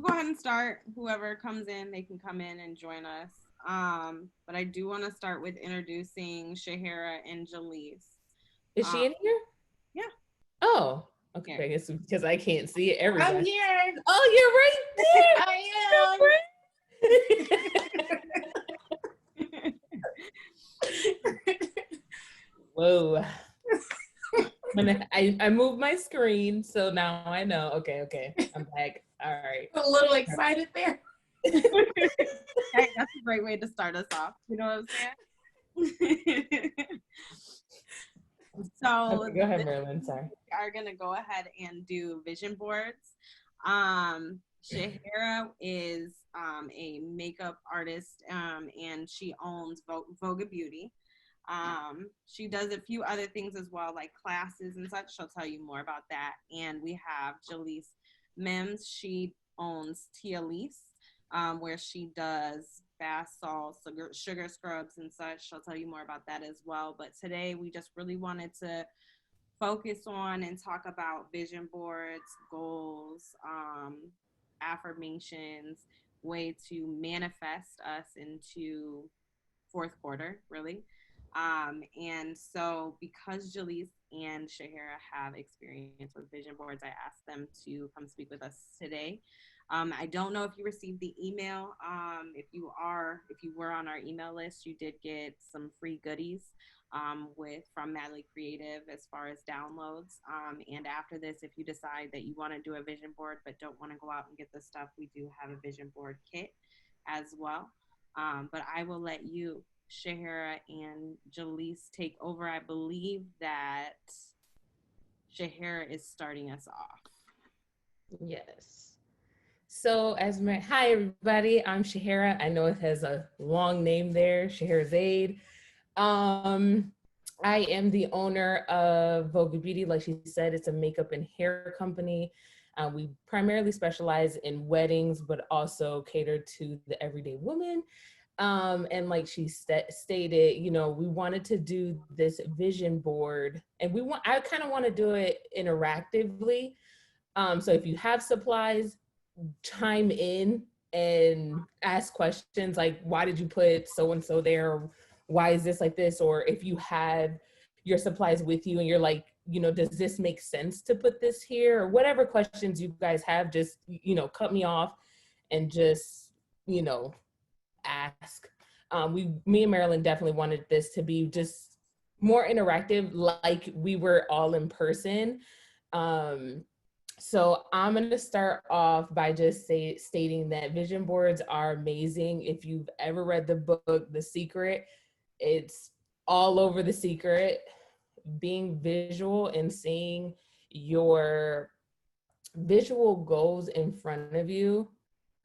go ahead and start. Whoever comes in, they can come in and join us. But I do want to start with introducing Shahira and Jalise. Is Um, she in here? yeah, Oh, okay. here. I guess because I can't see it. I'm Everybody. here. Oh, I you're right there. Whoa. I moved my screen, so now I know. Okay. I'm back. All right. am a little excited there. Hey, that's a great way to start us off. You know what I'm saying? So Okay, go ahead, Marilyn. Sorry. we are gonna go ahead and do vision boards. Shahira is a makeup artist, and she owns Voga Beauty. She does a few other things as well, like classes and such. She'll tell you more about that. And we have Jalise Mims. She owns Tia Lise, where she does bath salts, sugar scrubs, and such. She'll tell you more about that as well. But today we just really wanted to focus on and talk about vision boards, goals, affirmations, way to manifest us into fourth quarter, really. And so, because Jalise and Shahira have experience with vision boards, I asked them to come speak with us today. I don't know if you received the email. If you were on our email list, you did get some free goodies with from Madli Creative as far as downloads. And after this, if you decide that you want to do a vision board but don't want to go out and get the stuff, we do have a vision board kit as well. But I will let you, Shahira and Jalise, take over. I believe that Shahira is starting us off. Yes. So hi everybody, I'm Shahira. I know it has a long name there, Shahira Zaid. I am the owner of Vogue Beauty. Like she said, it's a makeup and hair company. We primarily specialize in weddings, but also cater to the everyday woman. And like she stated, you know, we wanted to do this vision board, and I kind of want to do it interactively. So if you have supplies, chime in and ask questions like, why did you put so and so there? Or why is this like this? Or if you have your supplies with you and you're like, you know, does this make sense to put this here? Or whatever questions you guys have, just, you know, cut me off and just, you know, ask. Me and Marilyn definitely wanted this to be just more interactive, like we were all in person. So I'm going to start off by just stating that vision boards are amazing. If you've ever read the book, The Secret, it's all over The Secret. Being visual and seeing your visual goals in front of you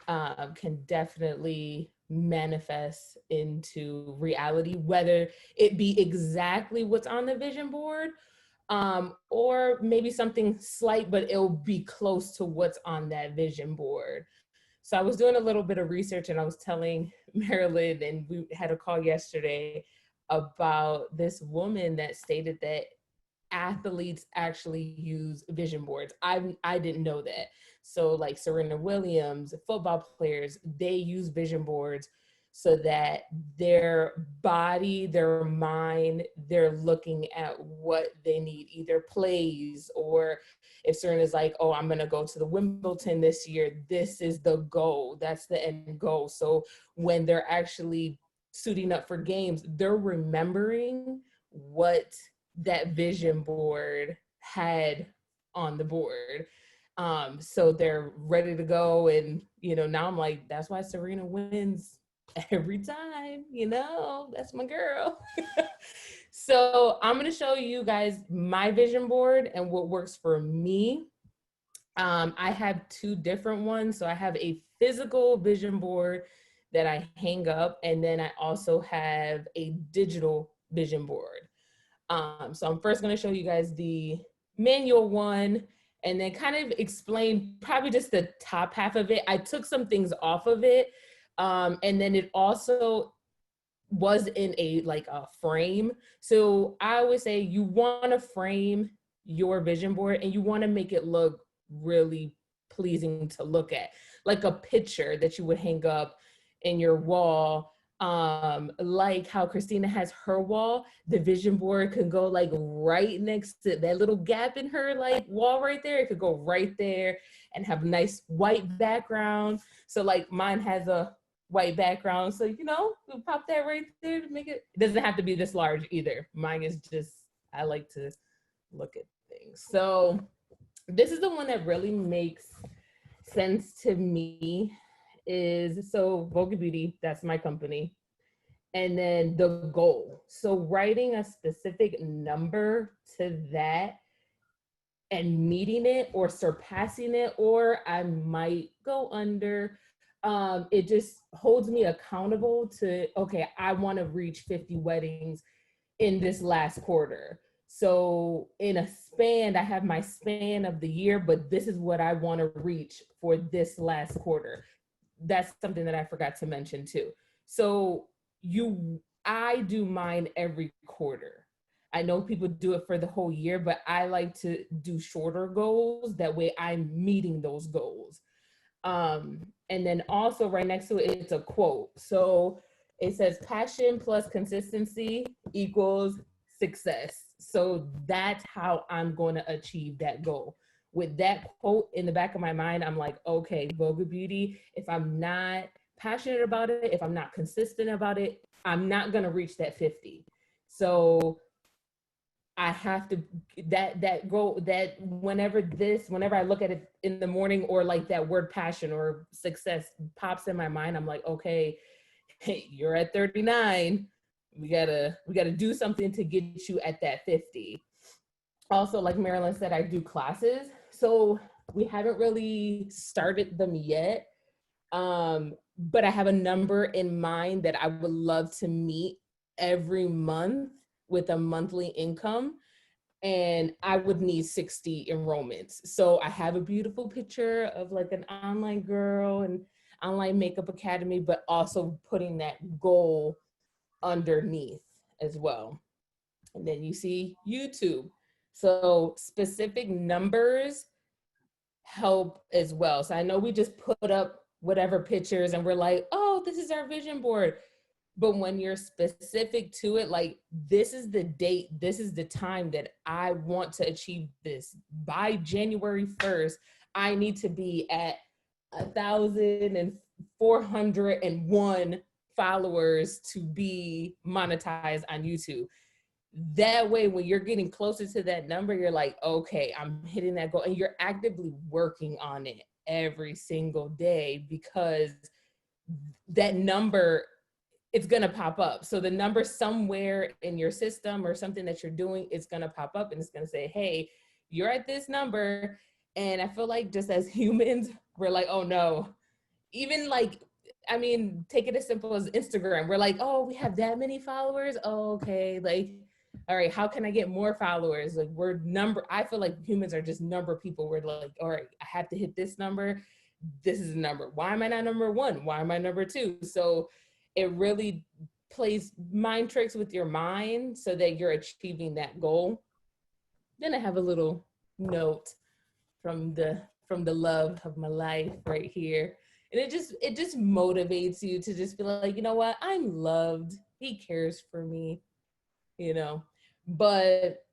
can definitely manifest into reality, whether it be exactly what's on the vision board, or maybe something slight, but it'll be close to what's on that vision board. So I was doing a little bit of research and I was telling Marilyn, and we had a call yesterday about this woman that stated that athletes actually use vision boards. I didn't know that. So like Serena Williams, football players, they use vision boards so that their body, their mind, they're looking at what they need, either plays, or if Serena's like, oh, I'm going to go to the Wimbledon this year, this is the goal. That's the end goal. So when they're actually suiting up for games, they're remembering what that vision board had on the board. So they're ready to go. And, you know, now I'm like, that's why Serena wins every time, you know, that's my girl. So I'm going to show you guys my vision board and what works for me. I have two different ones. So I have a physical vision board that I hang up, and then I also have a digital vision board. So I'm first going to show you guys the manual one and then kind of explain probably just the top half of it. I took some things off of it. And then it also was in a frame. So I always say you want to frame your vision board and you want to make it look really pleasing to look at. like a picture that you would hang up in your wall. Like how Christina has her wall, the vision board can go like right next to that little gap in her like wall right there. It could go right there and have a nice white background. So like mine has a white background. So, you know, we'll pop that right there to make it. It doesn't have to be this large either. Mine is just, I like to look at things. So this is the one that really makes sense to me is, so Vogue Beauty, that's my company. And then the goal. So writing a specific number to that and meeting it or surpassing it, or I might go under. It just holds me accountable to, okay, I want to reach 50 weddings in this last quarter. So in a span, I have my span of the year, but this is what I want to reach for this last quarter. That's something that I forgot to mention too. So I do mine every quarter. I know people do it for the whole year, but I like to do shorter goals. That way I'm meeting those goals. And then also right next to it, it's a quote. So it says passion plus consistency equals success. So that's how I'm going to achieve that goal. With that quote in the back of my mind, I'm like, okay, Vogue Beauty, if I'm not passionate about it, if I'm not consistent about it, I'm not going to reach that 50. So I have to that goal, that whenever I look at it in the morning, or like that word passion or success pops in my mind, I'm like, okay, hey, you're at 39. We gotta do something to get you at that 50. Also, like Marilyn said, I do classes. So we haven't really started them yet. But I have a number in mind that I would love to meet every month with a monthly income, and I would need 60 enrollments. So I have a beautiful picture of like an online girl and online makeup academy, but also putting that goal underneath as well. And then you see YouTube. So specific numbers help as well. So I know we just put up whatever pictures and we're like, oh, this is our vision board. But when you're specific to it, like this is the date, this is the time that I want to achieve this. By January 1st, I need to be at 1,401 followers to be monetized on YouTube. That way, when you're getting closer to that number, you're like, okay, I'm hitting that goal. And you're actively working on it every single day, because that number, it's going to pop up. So the number somewhere in your system or something that you're doing, it's going to pop up and it's going to say, hey, you're at this number. And I feel like just as humans, we're like, oh no. Even like, I mean, take it as simple as Instagram. We're like, oh, we have that many followers. Oh, okay. Like, all right, how can I get more followers? Like I feel like humans are just number people. We're like, all right, I have to hit this number. This is a number. Why am I not number one? Why am I number two? So it really plays mind tricks with your mind so that you're achieving that goal. Then I have a little note from the love of my life right here. And it just motivates you to just be like, you know what? I'm loved. He cares for me, you know. But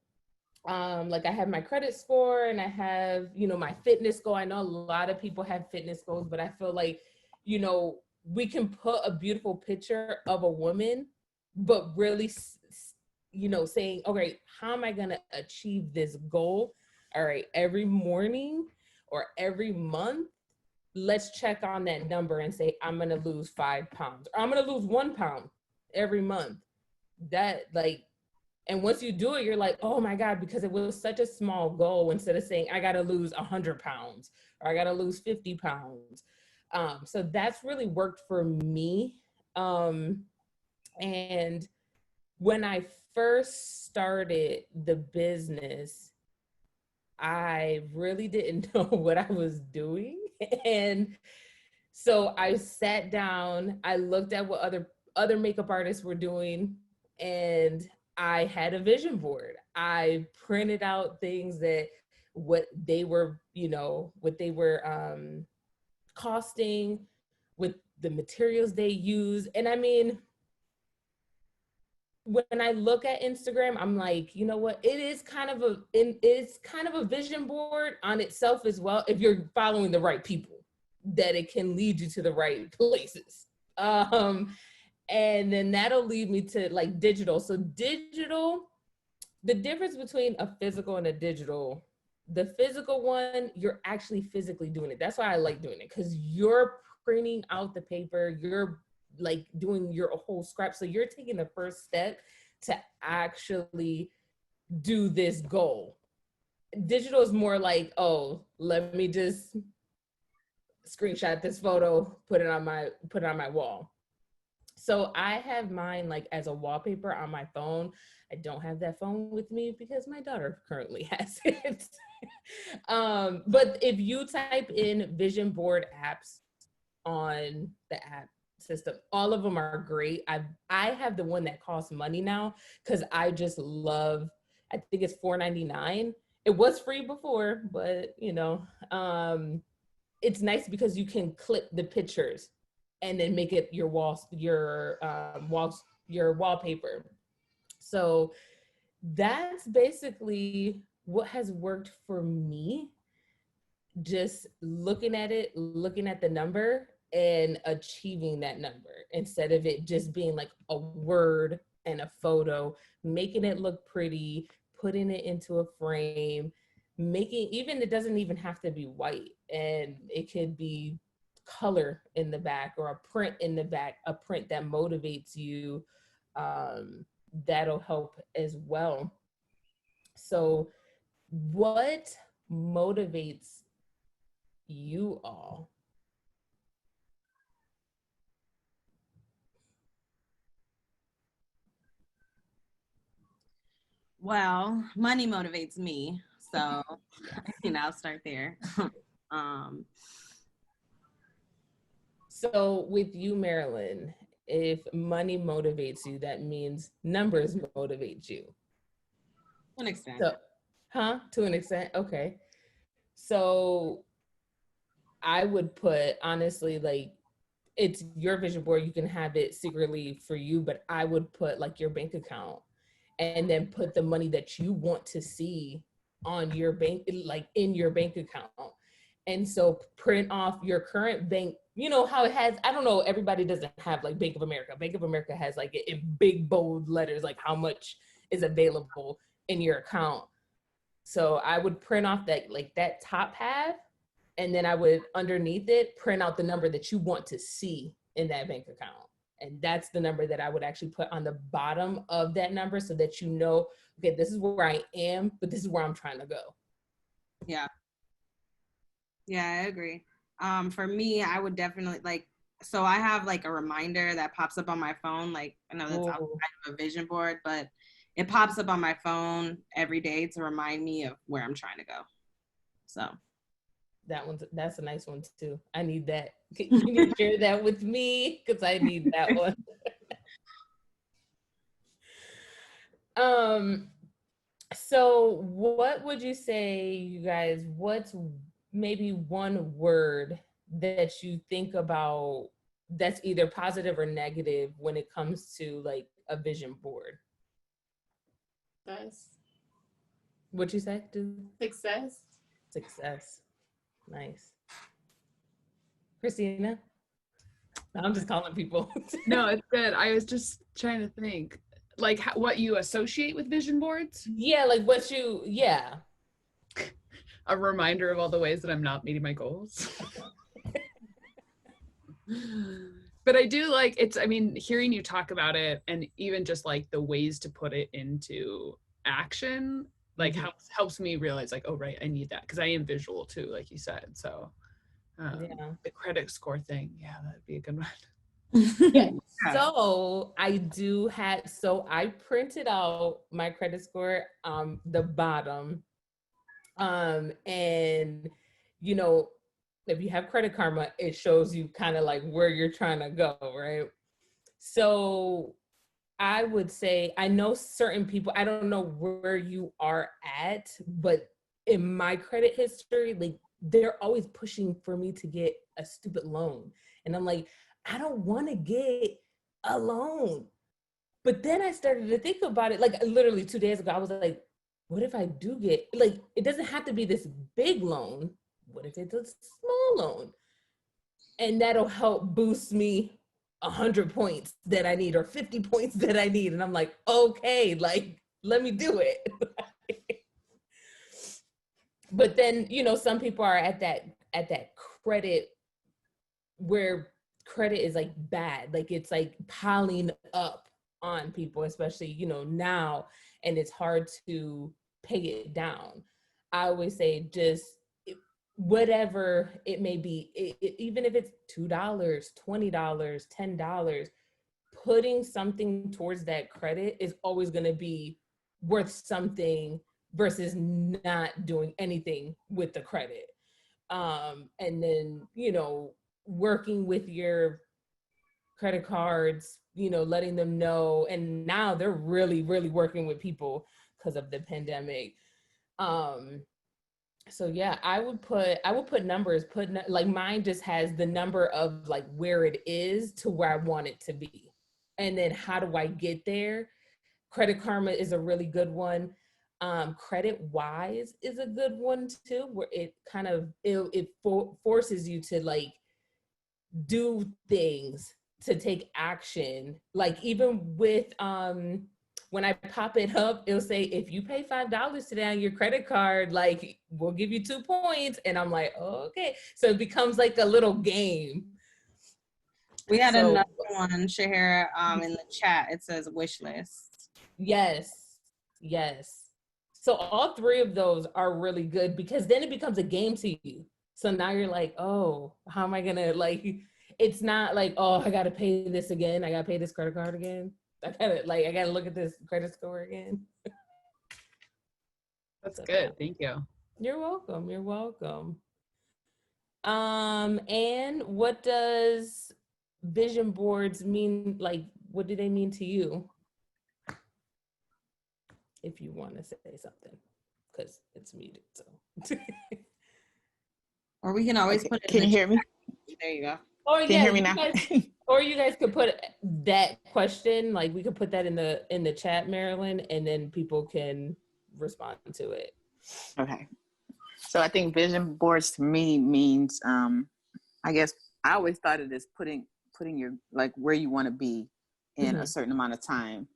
like I have my credit score and I have, you know, my fitness goal. I know a lot of people have fitness goals, but I feel like, you know, we can put a beautiful picture of a woman, but really, you know, saying, okay, how am I going to achieve this goal? All right, every morning or every month, let's check on that number and say, I'm going to lose 5 pounds, or I'm going to lose 1 pound every month. That like, and once you do it, you're like, oh my God, because it was such a small goal, instead of saying, I got to lose 100 pounds or I got to lose 50 pounds. So that's really worked for me. And when I first started the business, I really didn't know what I was doing. And so I sat down, I looked at what other makeup artists were doing, and I had a vision board. I printed out things that what they were costing, with the materials they use. And I mean, when I look at Instagram, I'm like, you know what? It's kind of a vision board on itself as well. If you're following the right people, that it can lead you to the right places. And then that'll lead me to like digital. So digital, the difference between a physical and a digital, the physical one, you're actually physically doing it. That's why I like doing it, because you're printing out the paper, you're like doing your whole scrap. So you're taking the first step to actually do this goal. Digital is more like, oh, let me just screenshot this photo, put it on my wall. So I have mine like as a wallpaper on my phone. I don't have that phone with me because my daughter currently has it. But if you type in vision board apps on the app system, all of them are great. I have the one that costs money now because I just love, I think it's $4.99. It was free before, but it's nice because you can clip the pictures and then make it your wallpaper. So that's basically what has worked for me. Just looking at it, looking at the number and achieving that number instead of it just being like a word and a photo, making it look pretty, putting it into a frame, even it doesn't even have to be white, and it could be color in the back or a print in the back, a print that motivates you. That'll help as well. So what motivates you all? Well, money motivates me. So, I'll start there. So with you, Marilyn, if money motivates you, that means numbers motivate you. To an extent. So, to an extent, okay. So I would put, honestly, like, it's your vision board. You can have it secretly for you, but I would put like your bank account and then put the money that you want to see on your bank, like in your bank account. And so print off your current bank, you know how it has, I don't know, everybody doesn't have like Bank of America. Bank of America has like in big bold letters, like how much is available in your account. So I would print off that, like that top half, and then I would underneath it print out the number that you want to see in that bank account. And that's the number that I would actually put on the bottom of that number so that you know, okay, this is where I am, but this is where I'm trying to go. Yeah. Yeah, I agree. For me, I would definitely so I have like a reminder that pops up on my phone. Like, I know that's outside of a vision board, but it pops up on my phone every day to remind me of where I'm trying to go. So that's a nice one too. I need that. Can you share that with me? Because I need that one. So what would you say, you guys, what's maybe one word that you think about that's either positive or negative when it comes to like a vision board? Success. What'd you say, dude? Success. Success. Nice. Christina? I'm just calling people. No, it's good. I was just trying to think, like what you associate with vision boards. Yeah, like what you, yeah. A reminder of all the ways that I'm not meeting my goals. But I do like it's, I mean, hearing you talk about it and even just like the ways to put it into action, like helps me realize like, oh, right, I need that because I am visual too, like you said. So the credit score thing, yeah, that'd be a good one. Yeah. So I printed out my credit score, the bottom. And you know, if you have Credit Karma, it shows you kind of like where you're trying to go, right? So I would say, I know certain people, I don't know where you are at, but in my credit history, like they're always pushing for me to get a stupid loan. And I'm like, I don't want to get a loan. But then I started to think about it, like literally 2 days ago, I was like, what if I do get, like, it doesn't have to be this big loan. What if it's a small loan? And that'll help boost me 100 points that I need or 50 points that I need. And I'm like, okay, like, let me do it. But then, you know, some people are at that credit where credit is like bad, like it's like piling up on people, especially, you know, now, and it's hard to pay it down. I always say just whatever it may be, even if it's $2, $20, $10, putting something towards that credit is always going to be worth something versus not doing anything with the credit. And then, you know, working with your credit cards, you know, letting them know. And now they're really, really working with people because of the pandemic. So yeah, I would put numbers, like mine just has the number of like where it is to where I want it to be. And then how do I get there? Credit Karma is a really good one. Credit Wise is a good one too, where it kind of, forces you to like do things, to take action. Like even with, when I pop it up, it'll say, if you pay $5 today on your credit card, like we'll give you 2 points. And I'm like, oh, okay. So it becomes like a little game. We had another one, Shahara, in the chat. It says wish list. Yes. So all 3 of those are really good because then it becomes a game to you. So now you're like, oh, how am I gonna, like, it's not like, oh, I gotta pay this again. I gotta pay this credit card again. I gotta look at this credit score again. That's good. Thank you. You're welcome. And what does vision boards mean? Like, what do they mean to you? If you want to say something, because it's muted, so. Or we can always put it Can you hear me? There you go. Or Can you hear me now? Or you guys could put that question, like we could put that in the chat, Marilyn, and then people can respond to it. Okay. So I think vision boards to me means, I guess I always thought it as putting your, like where you want to be in a certain amount of time.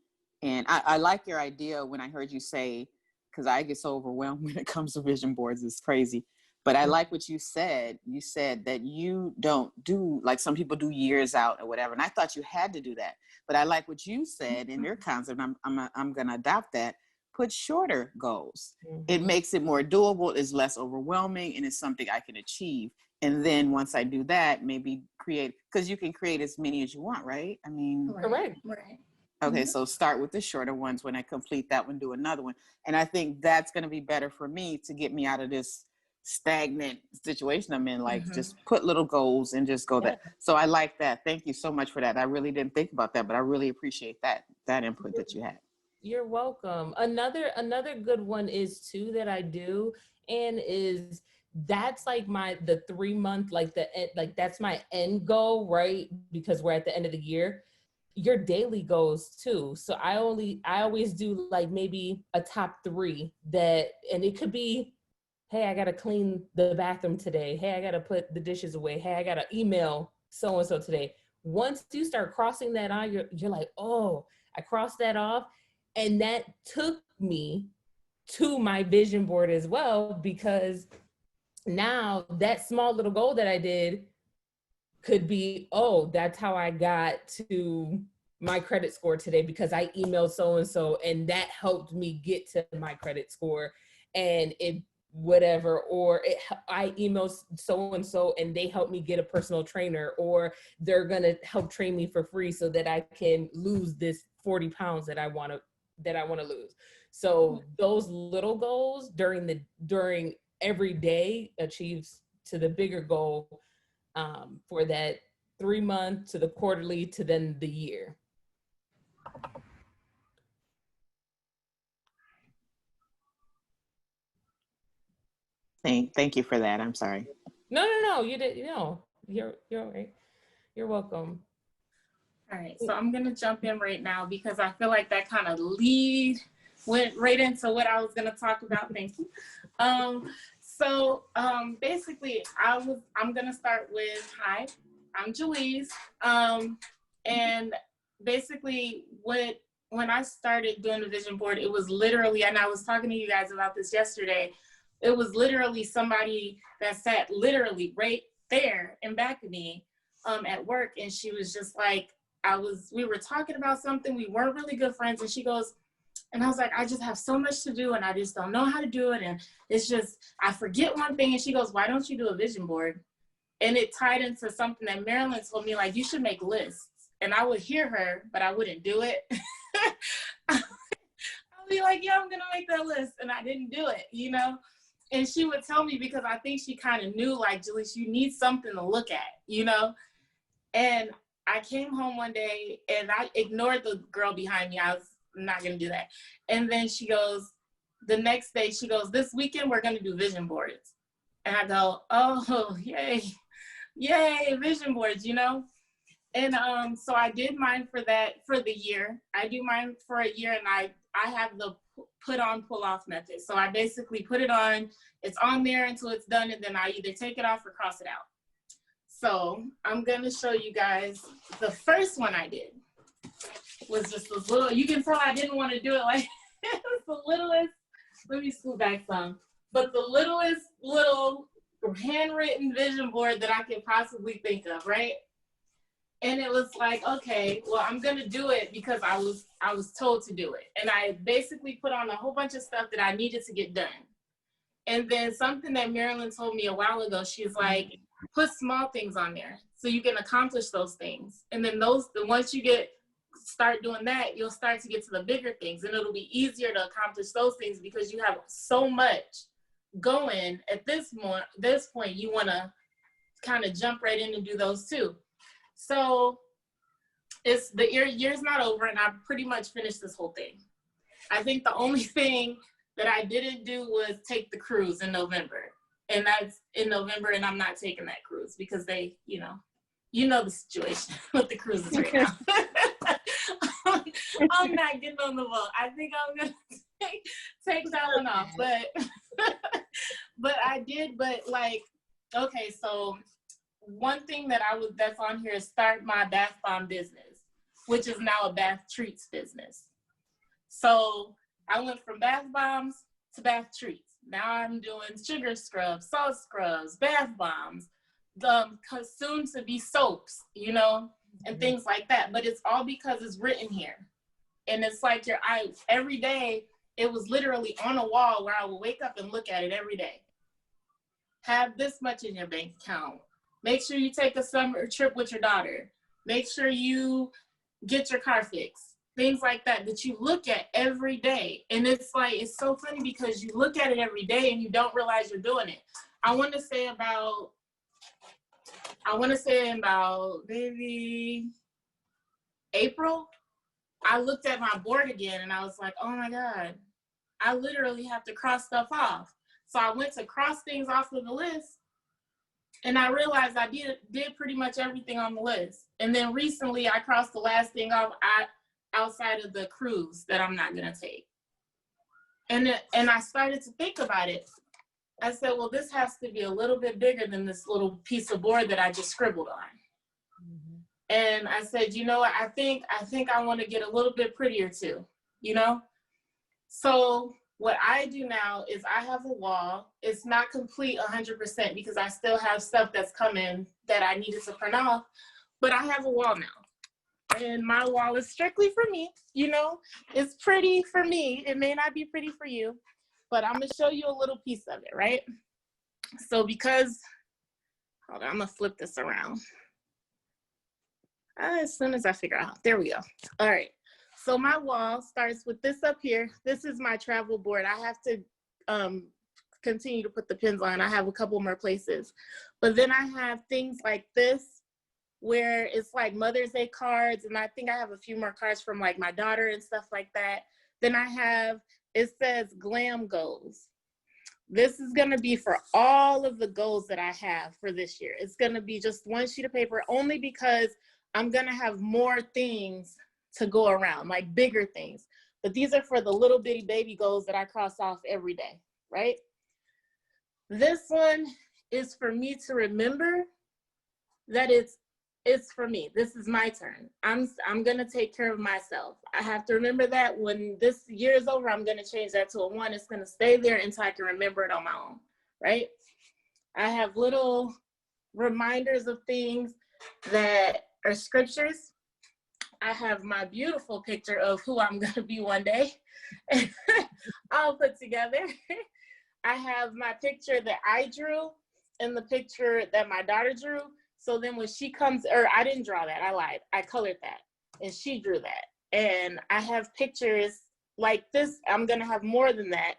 And I like your idea when I heard you say, because I get so overwhelmed when it comes to vision boards, it's crazy. But I like what you said. You said that you don't do, like some people do years out or whatever. And I thought you had to do that. But I like what you said in your concept. I'm going to adopt that. Put shorter goals. It makes it more doable, it's less overwhelming, and it's something I can achieve. And then once I do that, maybe create, because you can create as many as you want, right? I mean, Correct. Right. Okay, so start with the shorter ones. When I complete that one, do another one. And I think that's going to be better for me to get me out of this stagnant situation I'm in. Like, just put little goals and just go that. So I like that. Thank you so much for that. I really didn't think about that, but I really appreciate that input that you had. You're welcome. Another good one is too that I do, and is that's like the 3 month, like that's my end goal, right? Because we're at the end of the year. Your daily goals too. So I always do like maybe a top 3 that, and it could be, hey, I gotta clean the bathroom today. Hey, I gotta put the dishes away. Hey, I gotta email so and so today. Once you start crossing that on, you're like, oh, I crossed that off. And that took me to my vision board as well, because now that small little goal that I did could be, oh, that's how I got to my credit score today, because I emailed so-and-so and that helped me get to my credit score. And it whatever, or I emailed so-and-so and they helped me get a personal trainer, or they're gonna help train me for free so that I can lose this 40 pounds that I want to lose. So those little goals during every day achieves to the bigger goal, for that 3 month to the quarterly to then the year. Thank you for that. I'm sorry. No. You did. No, you're all right. You're welcome. All right, so I'm gonna jump in right now because I feel like that kind of went right into what I was gonna talk about. Thank you. Basically, I'm gonna start with hi, I'm Jalise. And basically, when I started doing the vision board, it was literally, and I was talking to you guys about this yesterday. It was literally somebody that sat literally right there in back of me at work, and she was just like, we were talking about something, we weren't really good friends, and she goes, and I was like, I just have so much to do and I just don't know how to do it, and it's just, I forget one thing, and she goes, why don't you do a vision board? And it tied into something that Marilyn told me, like, you should make lists. And I would hear her, but I wouldn't do it. I'll be like, yeah, I'm gonna make that list, and I didn't do it, you know? And she would tell me, because I think she kind of knew, like, Jalise, you need something to look at, you know? And I came home one day and I ignored the girl behind me. I was not going to do that. And then she goes, the next day, she goes, this weekend, we're going to do vision boards. And I go, oh, yay, vision boards, you know? And so I did mine for the year. I do mine for a year, and I have the put on, pull off method. So I basically put it on, it's on there until it's done, and then I either take it off or cross it out. So I'm gonna show you guys, the first one I did was just this little, you can tell I didn't want to do it like, it was the littlest, let me scoot back some, but the littlest little handwritten vision board that I could possibly think of, right? And it was like, okay, well, I'm gonna do it because I was told to do it. And I basically put on a whole bunch of stuff that I needed to get done. And then something that Marilyn told me a while ago, she's like, put small things on there so you can accomplish those things. And then once you start doing that, you'll start to get to the bigger things, and it'll be easier to accomplish those things because you have so much going at this point. You want to kind of jump right in and do those too. So it's the year's not over, and I pretty much finished this whole thing. I think the only thing that I didn't do was take the cruise in November. And that's in November, and I'm not taking that cruise because they, you know the situation with the cruises right now. I'm not getting on the boat. I think I'm gonna take that one off, but I did. But like, okay, so one thing that's on here is start my bath bomb business, which is now a bath treats business. So I went from bath bombs to bath treats. Now I'm doing sugar scrubs, salt scrubs, bath bombs, soon to be soaps, you know, and things like that. But it's all because it's written here. And it's like every day, it was literally on a wall where I would wake up and look at it every day. Have this much in your bank account. Make sure you take a summer trip with your daughter. Make sure you get your car fixed. Things like that you look at every day. And it's like, it's so funny because you look at it every day and you don't realize you're doing it. I want to say about maybe April, I looked at my board again and I was like, oh my God, I literally have to cross stuff off. So I went to cross things off of the list, and I realized I did pretty much everything on the list. And then recently I crossed the last thing off outside of the cruise that I'm not gonna take. And I started to think about it. I said, well, this has to be a little bit bigger than this little piece of board that I just scribbled on. Mm-hmm. And I said, you know what, I think I want to get a little bit prettier too, you know? So what I do now is I have a wall. It's not complete 100% because I still have stuff that's coming that I needed to print off, but I have a wall now. And my wall is strictly for me, you know? It's pretty for me. It may not be pretty for you, but I'm gonna show you a little piece of it, right? So hold on, I'm gonna flip this around. As soon as I figure out, there we go. All right, so my wall starts with this up here. This is my travel board. I have to continue to put the pins on. I have a couple more places. But then I have things like this, where it's like Mother's Day cards, and I think I have a few more cards from like my daughter and stuff like that. Then it says Glam Goes. This is going to be for all of the goals that I have for this year. It's going to be just one sheet of paper, only because I'm going to have more things to go around, like bigger things. But these are for the little bitty baby goals that I cross off every day, right? This one is for me to remember that it's for me. This is my turn. I'm gonna take care of myself. I have to remember that when this year is over, I'm gonna change that to a 1. It's gonna stay there until I can remember it on my own, right? I have little reminders of things that are scriptures. I have my beautiful picture of who I'm gonna be one day. I'll put together. I have my picture that I drew and the picture that my daughter drew. So then when she comes, or I didn't draw that, I lied. I colored that and she drew that. And I have pictures like this. I'm gonna have more than that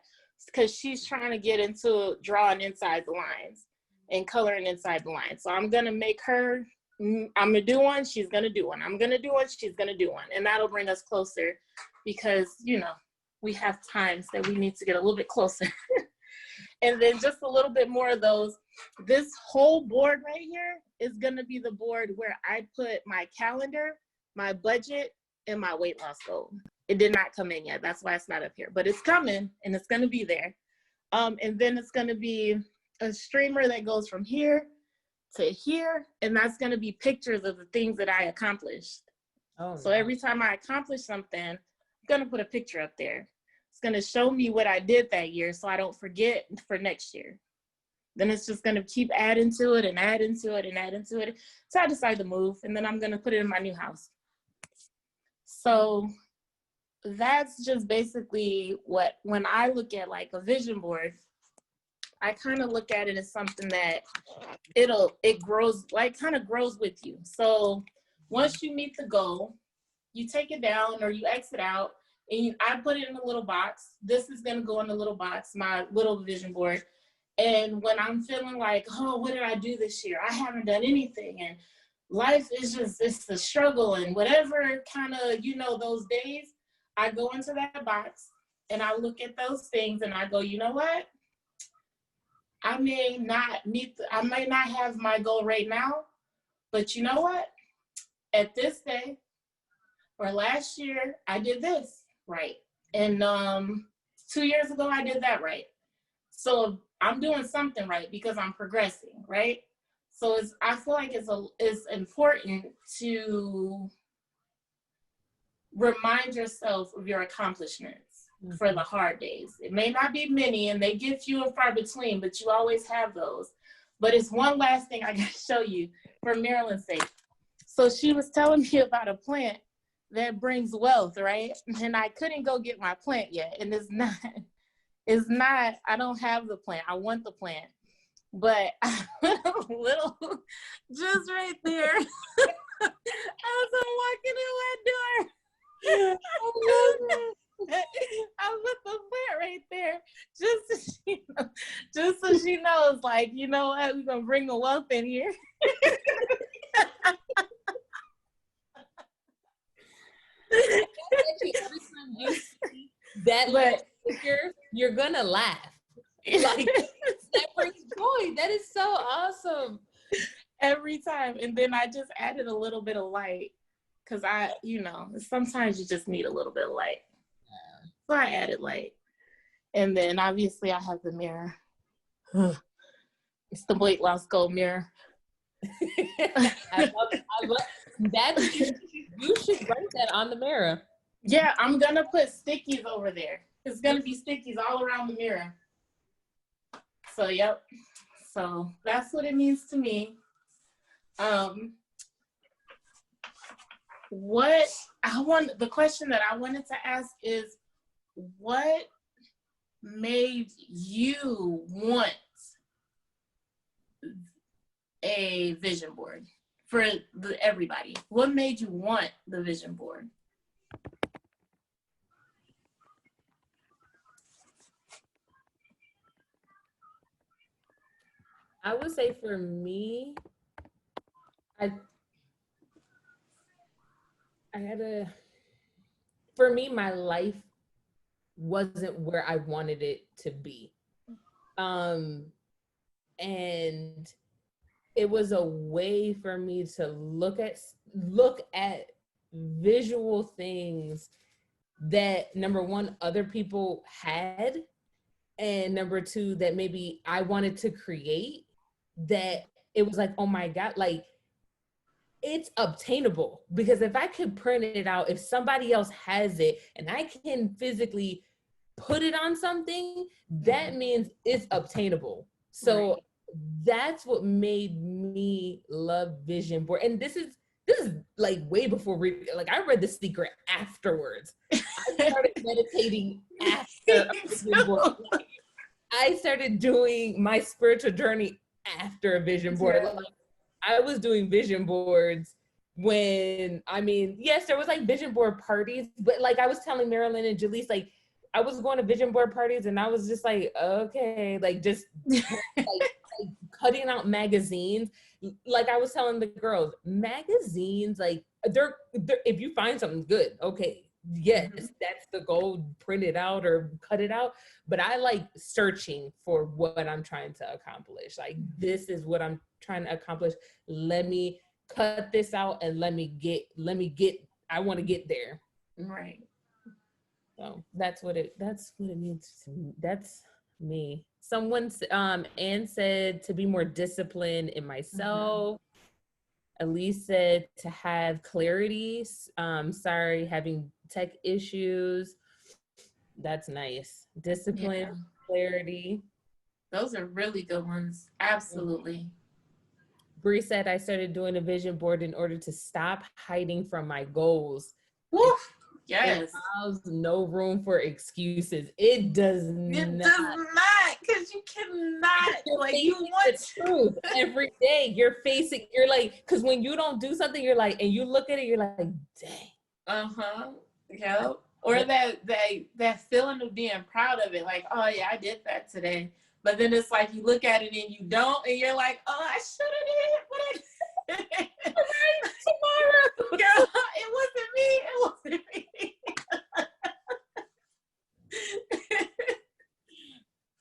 because she's trying to get into drawing inside the lines and coloring inside the lines. So I'm gonna make her, I'm gonna do one, she's gonna do one. I'm gonna do one, she's gonna do one. And that'll bring us closer because, you know, we have times that we need to get a little bit closer. And then just a little bit more of those. This whole board right here is gonna be the board where I put my calendar, my budget, and my weight loss goal. It did not come in yet. That's why it's not up here, but it's coming and it's gonna be there. And then it's gonna be a streamer that goes from here to here, and that's gonna be pictures of the things that I accomplished. Oh, so every time I accomplish something, I'm gonna put a picture up there. It's gonna show me what I did that year so I don't forget for next year. Then it's just gonna keep adding to it and adding to it and adding to it. So I decide to move, and then I'm gonna put it in my new house. So that's just basically what, when I look at like a vision board, I kind of look at it as something that it grows, like kind of grows with you. So once you meet the goal, you take it down or you exit out, and I put it in a little box. This is gonna go in a little box, my little vision board. And when I'm feeling like, oh, what did I do this year? I haven't done anything, and life is just, it's a struggle, and whatever kind of, you know, those days, I go into that box and I look at those things and I go, you know what? I may not have my goal right now, but you know what? At this day or last year, I did this right. And 2 years ago, I did that right. So I'm doing something right because I'm progressing, right? So I feel like it's important to remind yourself of your accomplishments for the hard days. It may not be many and they get few and far between, but you always have those. But it's one last thing I gotta show you for Marilyn's sake. So she was telling me about a plant that brings wealth, right? And I couldn't go get my plant yet. And it's not, I don't have the plant. I want the plant. But I put a little, just right there, as I'm walking in my door. I put the plant right there, just so she knows, like, you know what, we're gonna bring the wealth in here. Every time you see that little picture, you're gonna laugh. Like, that brings joy. That is so awesome. Every time. And then I just added a little bit of light because sometimes you just need a little bit of light. So I added light. And then obviously I have the mirror. It's the weight loss goal mirror. I love that. You should write that on the mirror. Yeah, I'm gonna put stickies over there. It's gonna be stickies all around the mirror. So yep. So that's what it means to me. The question that I wanted to ask is, what made you want a vision board for everybody? What made you want the vision board? I would say for me, my life wasn't where I wanted it to be. And it was a way for me to look at visual things that, number one, other people had, and number two, that maybe I wanted to create, that it was like, oh my God, like it's obtainable. Because if I could print it out, if somebody else has it and I can physically put it on something, that means it's obtainable. So that's what made me love vision board. And this is like way before like I read The Secret afterwards. I started meditating after a vision board. Like, I started doing my spiritual journey after a vision board. Like, I was doing vision boards when, I mean, yes, there was like vision board parties, but like I was telling Marilyn and Jaleese, like I was going to vision board parties and I was just like, okay, like just like cutting out magazines. Like I was telling the girls, magazines, like they're if you find something good, okay, yes, that's the goal, print it out or cut it out. But I like searching for what I'm trying to accomplish. Like, this is what I'm trying to accomplish. Let me cut this out and let me get, I want to get there. Right. So that's what it means to me. That's me. Someone, Anne said to be more disciplined in myself. Elise said to have clarity. Sorry, having tech issues. That's nice. Discipline, clarity. Those are really good ones. Absolutely. Bree said I started doing a vision board in order to stop hiding from my goals. Woof. Yes. It allows no room for excuses. It does not. It does not, because you cannot. Like, you want the truth every day. You're like, because when you don't do something, you're like, and you look at it, you're like, dang. Yep. Or that feeling of being proud of it, like, oh yeah, I did that today. But then it's like you look at it and you don't, and you're like, oh, I should have did, but I tomorrow. Girl, it wasn't me.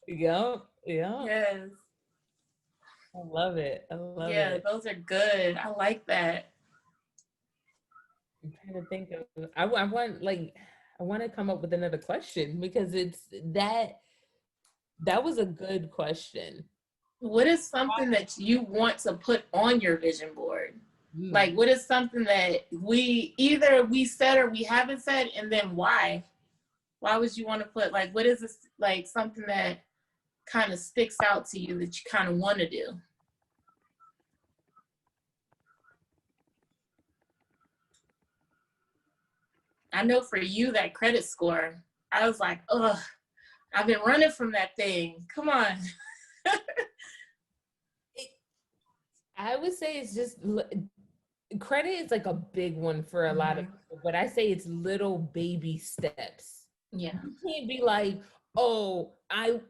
Yep. Yes. I love it. Yeah, those are good. I like that. I'm trying to think of. I want to come up with another question, because it's that was a good question. What is something that you want to put on your vision board? Like, what is something that we said or we haven't said, and then why? Why would you want to put, like, what is this, like, something that kind of sticks out to you that you kind of want to do? I know for you, that credit score, I was like, ugh, I've been running from that thing. Come on. I would say it's just, credit is like a big one for a lot of people, but I say it's little baby steps. Yeah. You can't be like, oh, I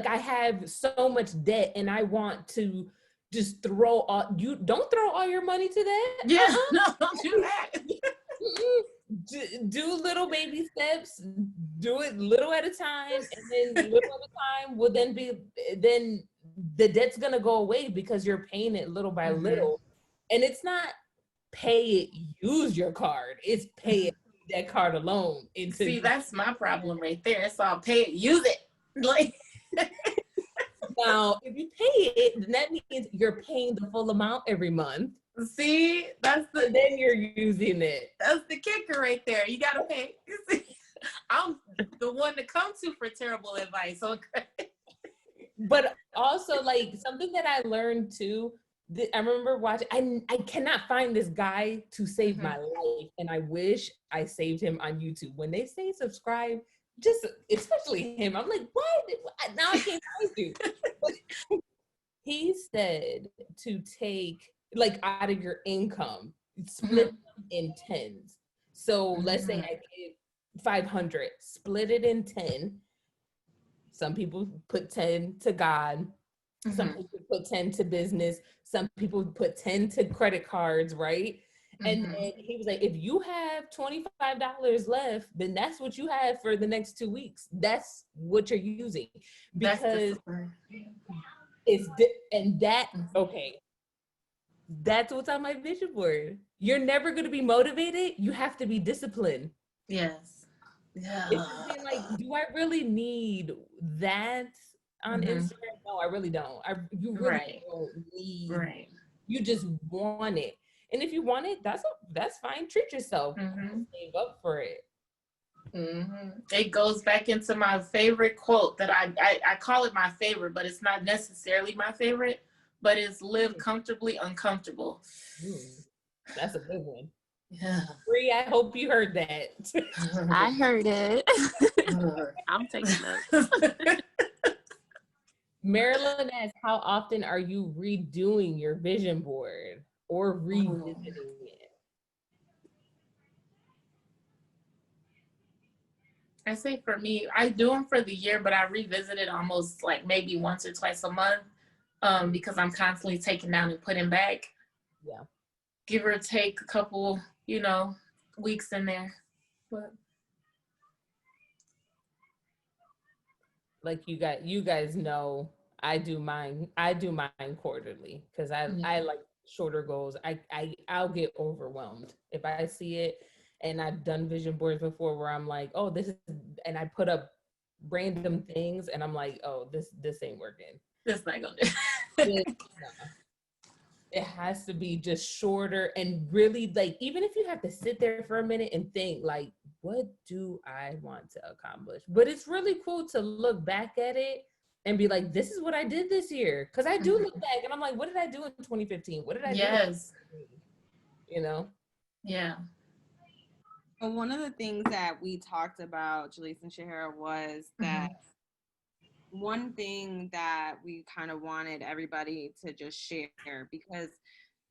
have so much debt and I want to just don't throw all your money to that. Yeah, no, don't do that. Do little baby steps, do it little at a time, and then little at a time will then the debt's gonna go away because you're paying it little by little. And it's not pay it, use your card, it's pay it, that card alone. See, that's my problem right there. It's all pay it, use it. Like, now, if you pay it, then that means you're paying the full amount every month. See, then you're using it. That's the kicker right there. You gotta pay. See, I'm the one to come to for terrible advice. Okay. But also, like, something that I learned too, I remember watching, I cannot find this guy to save my life, and I wish I saved him on YouTube. When they say subscribe, just especially him, I'm like, what? Now I can't find you. But he said to take, like, out of your income, split in tens. So let's say I gave 500, split it in 10. Some people put 10 to God. Some people put 10 to business. Some people put 10 to credit cards, right? And then he was like, if you have $25 left, then that's what you have for the next 2 weeks. That's what you're using. Because okay. That's what's on my vision board. You're never going to be motivated. You have to be disciplined. Yes. Yeah. It's being like, do I really need that on Instagram? No, I really don't. You really don't need. Right. You just want it, and if you want it, that's fine. Treat yourself. Save up for it. It goes back into my favorite quote that I call it my favorite, but it's not necessarily my favorite. But it's live comfortably uncomfortable. That's a good one. Yeah. Bree, I hope you heard that. I heard it. I'm taking notes. Marilyn asks, how often are you redoing your vision board or revisiting it? I say for me, I do them for the year, but I revisit it almost like maybe once or twice a month. Because I'm constantly taking down and putting back. Yeah. Give or take a couple, weeks in there. But like you guys know, I do mine quarterly because I like shorter goals. I'll get overwhelmed if I see it, and I've done vision boards before where I'm like, oh, this is, and I put up random things and I'm like, oh, this ain't working. That's not gonna do. It has to be just shorter and really, like, even if you have to sit there for a minute and think, like, what do I want to accomplish? But it's really cool to look back at it and be like, this is what I did this year. Because I do look back and I'm like, what did I do in 2015? What did I do? Yes. Yeah. Well, one of the things that we talked about, Jalise and Shahara, was that one thing that we kind of wanted everybody to just share, because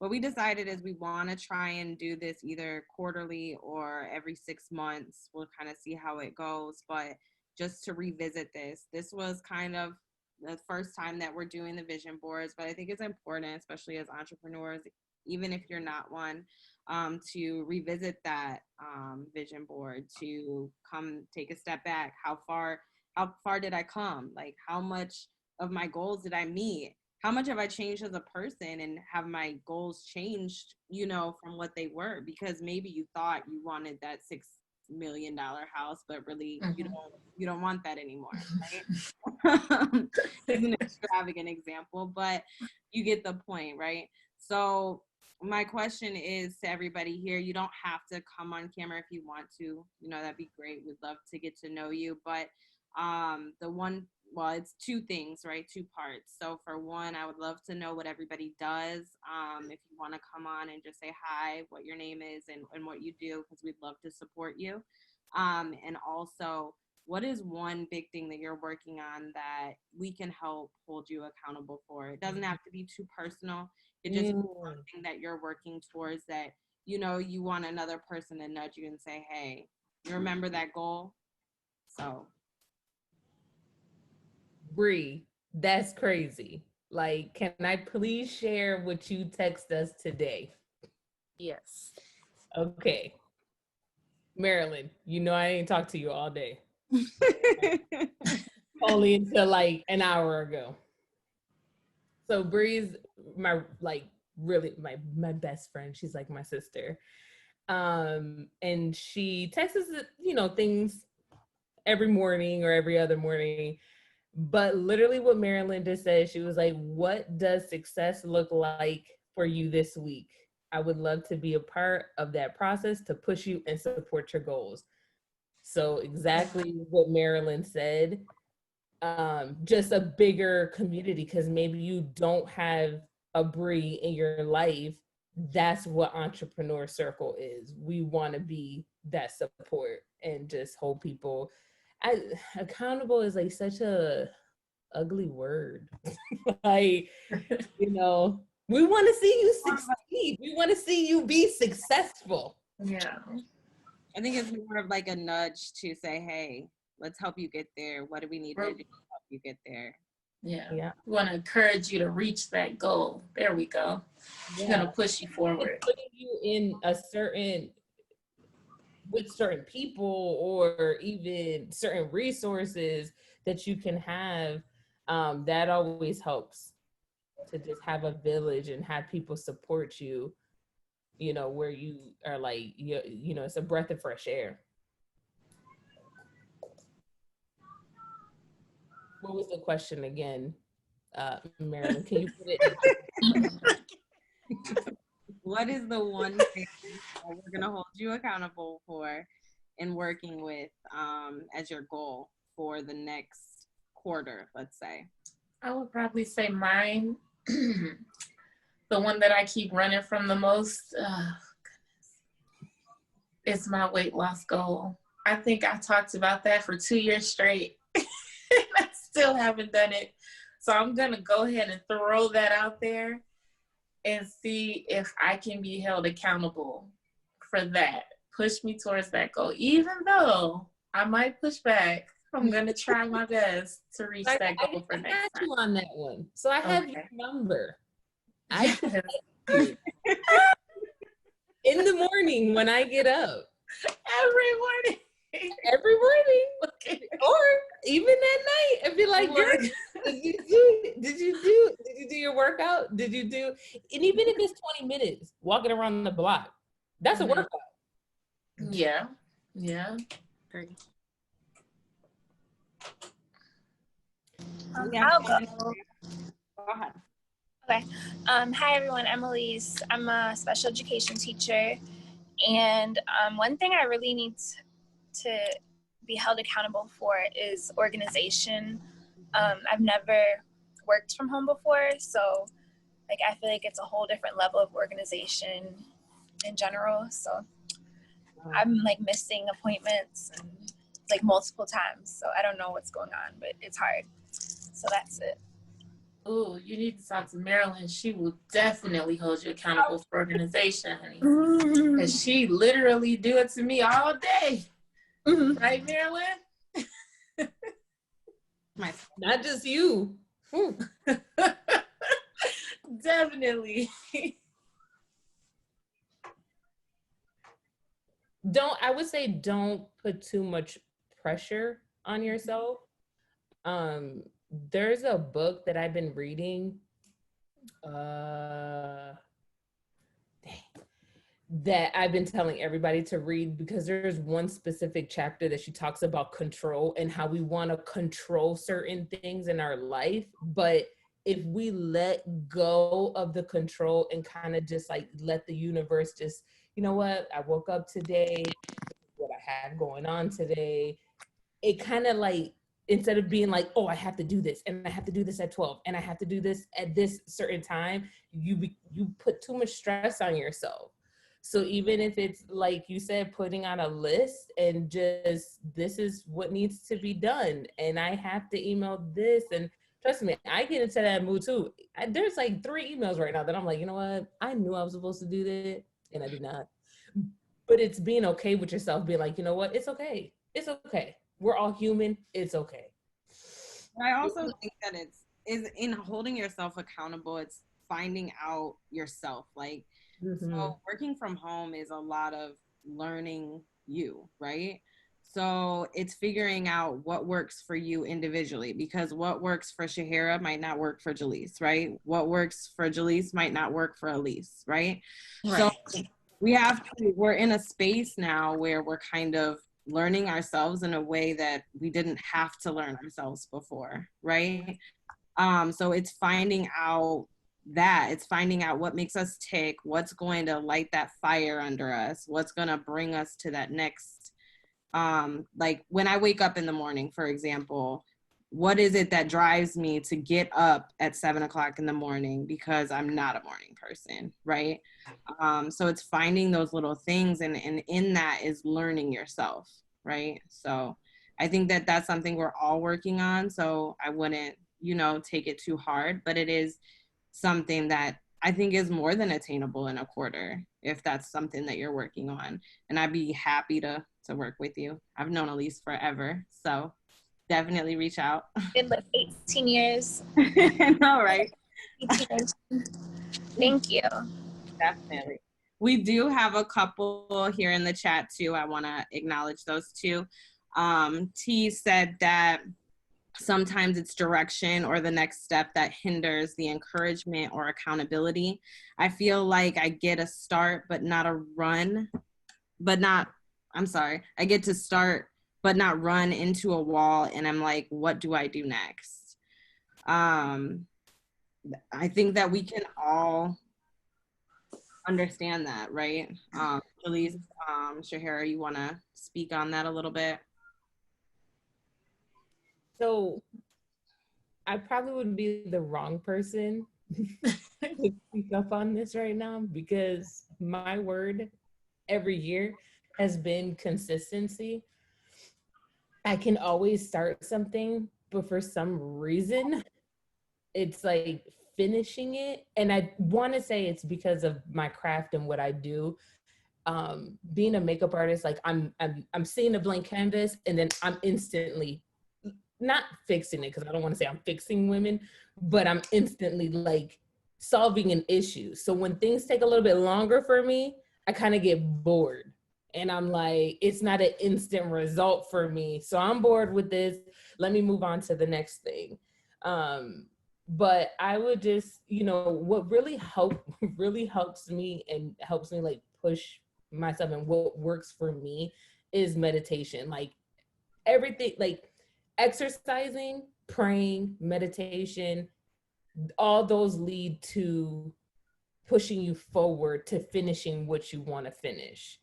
what we decided is we want to try and do this either quarterly or every 6 months. We'll kind of see how it goes, but just to revisit this was kind of the first time that we're doing the vision boards, but I think it's important, especially as entrepreneurs, even if you're not one, to revisit that vision board, to come take a step back. How far did I come? Like, how much of my goals did I meet? How much have I changed as a person, and have my goals changed, from what they were? Because maybe you thought you wanted that $6 million house, but really you don't want that anymore, right? It's an extravagant example, but you get the point, right? So my question is to everybody here, you don't have to come on camera if you want to, that'd be great. We'd love to get to know you, but it's two things, right? Two parts. So for one, I would love to know what everybody does. If you want to come on and just say hi, what your name is and what you do, because we'd love to support you. And also, what is one big thing that you're working on that we can help hold you accountable for? It doesn't have to be too personal. It just be something that you're working towards that, you want another person to nudge you and say, hey, you remember that goal? So Bree, that's crazy. Like, can I please share what you text us today? Yes. Okay. Marilyn, I ain't talked to you all day. Only until like an hour ago. So Bree's my best friend. She's like my sister. And she texts us, things every morning or every other morning. But literally what Marilyn just said, she was like, what does success look like for you this week? I would love to be a part of that process to push you and support your goals. So exactly what Marilyn said, just a bigger community, because maybe you don't have a Bree in your life. That's what Entrepreneur Circle is. We want to be that support and just hold people. Accountable is like such a ugly word. Like, we want to see you succeed. We want to see you be successful. Yeah. I think it's more of like a nudge to say, hey, let's help you get there. What do we need to do to help you get there? Yeah. We want to encourage you to reach that goal. There we go. We're going to push you forward. It's putting you in a certain, with certain people or even certain resources that you can have, that always helps, to just have a village and have people support you, you know, where you are like, you know, it's a breath of fresh air. What was the question again, Marilyn? Can you put it? What is the one thing that we're going to hold you accountable for in working with as your goal for the next quarter, let's say? I would probably say mine, the one that I keep running from the most, is my weight loss goal. I think I talked about that for 2 years straight. I still haven't done it. So I'm going to go ahead and throw that out there and see if I can be held accountable for that. Push me towards that goal. Even though I might push back, I'm going to try my best to reach that goal for next time. I got you on that one. So I have your number. Yes. In the morning when I get up. Every morning. Every morning. Okay. Or even at night and be like, girl, did you do your workout? Did you do, and even if it's 20 minutes walking around the block, that's a workout. Yeah. Yeah. Great. I'll go. Go ahead. Okay. Hi, everyone. I'm Elise. I'm a special education teacher. And one thing I really need to be held accountable for is organization. I've never worked from home before, so like I feel like it's a whole different level of organization in general. So I'm like missing appointments and like multiple times. So I don't know what's going on, but it's hard. So that's it. Oh, you need to talk to Marilyn. She will definitely hold you accountable for organization, honey. Because she literally do it to me all day. Right, Marilyn? Not just you. Definitely. I would say don't put too much pressure on yourself. There's a book that I've been reading that I've been telling everybody to read, because there's one specific chapter that she talks about control and how we want to control certain things in our life. But if we let go of the control and kind of just like let the universe just, you know what, I woke up today, what I have going on today, it kind of like, instead of being like, oh, I have to do this and I have to do this at 12 and I have to do this at this certain time, you put too much stress on yourself. So even if it's like you said, putting on a list and just, this is what needs to be done and I have to email this, and trust me, I get into that mood too. There's like 3 emails right now that I'm like, you know what? I knew I was supposed to do that and I did not. But it's being okay with yourself, being like, you know what? It's okay. It's okay. We're all human. It's okay. I also think that is in holding yourself accountable, it's finding out yourself. Like, so working from home is a lot of learning you, right? So it's figuring out what works for you individually, because what works for Shahira might not work for Jaleese, right? What works for Jaleese might not work for Elise, right? So we're in a space now where we're kind of learning ourselves in a way that we didn't have to learn ourselves before, right? So it's finding out it's finding out what makes us tick, what's going to light that fire under us, what's going to bring us to that next, like when I wake up in the morning, for example, what is it that drives me to get up at 7 o'clock in the morning? Because I'm not a morning person, right? So it's finding those little things, and in that is learning yourself, right? So I think that that's something we're all working on. So I wouldn't, take it too hard, but it is something that I think is more than attainable in a quarter, if that's something that you're working on. And I'd be happy to work with you. I've known Elise forever, so. definitely reach out. Been like 18 years. All right. 18. Thank you. Definitely. We do have a couple here in the chat too. I want to acknowledge those two. T said that sometimes it's direction or the next step that hinders the encouragement or accountability. I feel like I get a start, but not a run, I get to start, but not run into a wall. And I'm like, what do I do next? I think that we can all understand that, right? Elise, Shahara, you want to speak on that a little bit? So I probably would be the wrong person to speak up on this right now, because my word every year has been consistency. I can always start something, but for some reason, it's like finishing it. And I want to say it's because of my craft and what I do. Being a makeup artist, like I'm seeing a blank canvas and then I'm instantly not fixing it, because I don't want to say I'm fixing women, but I'm instantly like solving an issue. So when things take a little bit longer for me, I kind of get bored. And I'm like, it's not an instant result for me. So I'm bored with this. Let me move on to the next thing. But I would just, what really helps me and helps me like push myself and what works for me is meditation. Like everything, like exercising, praying, meditation, all those lead to pushing you forward to finishing what you want to finish.